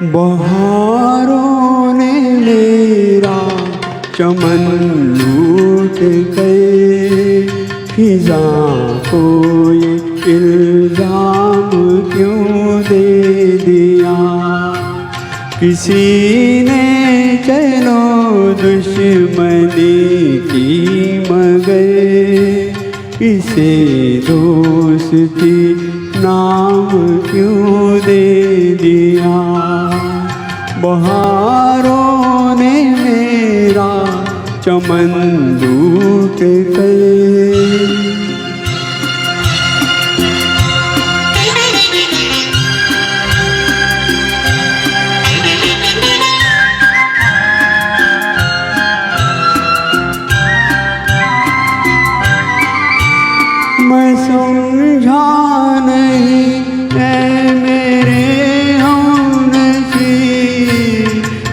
बहारों ने मेरा चमन लूट गए, फिजा को ये इल्जाम क्यों दे दिया। किसी ने चलो दुश्मनी की मगर इसे दोस्ती नाम क्यों दे दिया। बहारों ने मेरा चमन लूट गए। मैं समझा नहीं ऐ मेरे हमनसीब,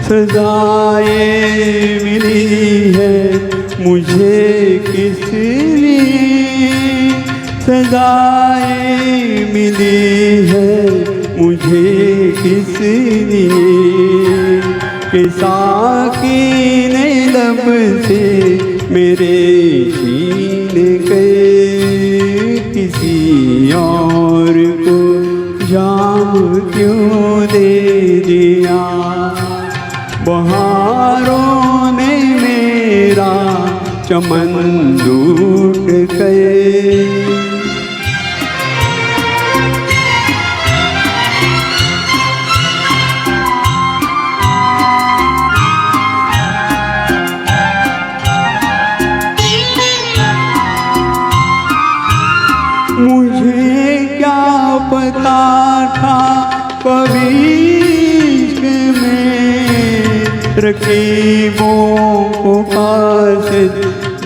सजाएं मिली है मुझे किस लिए। सजाएं मिली है मुझे किस लिए कि साकी ने लब से मेरे छीन गए। किसी और को जाम क्यों दे दिया। बहारों ने मेरा चमन लूट गए। मुझे क्या पता था कभी इश्क में रकीबों को कासिद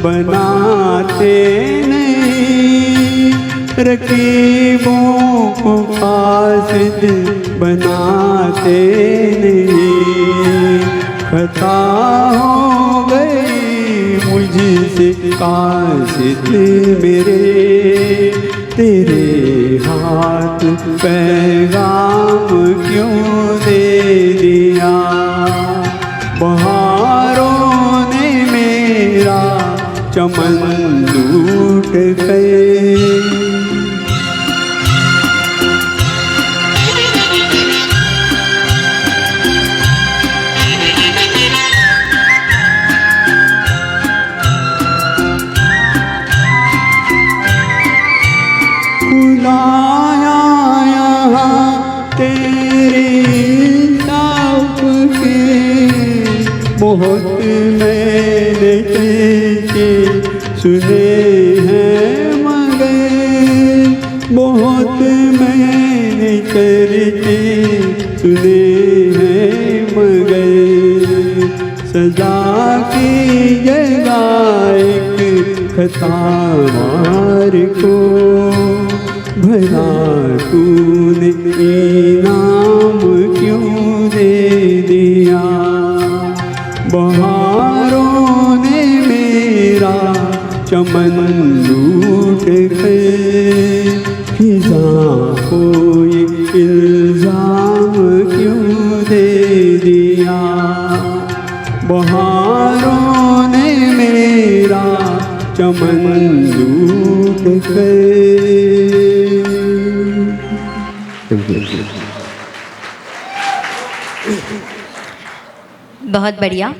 बनाते नहीं। रकीबों को कासिद बनाते नहीं। खता हो गई मुझसे कासिद मेरे, तेरे हाथ पैगाम क्यों दे दिया। बहारों ने मेरा चमन लूट गए। बुलाया यहाँ तेरे इंसाफ के, बहुत मैंने तेरे सुने हैं मगर। बहुत मैंने तेरे सुने हैं मगर। सजा की जगह एक खता मार को भला तूने इनाम क्यों दे दिया। बहारों ने मेरा चमन लूट गए। फिजा को ये इल्जाम क्यों दे दिया। बहारों ने मेरा चमन लूट गए। बहुत बढ़िया।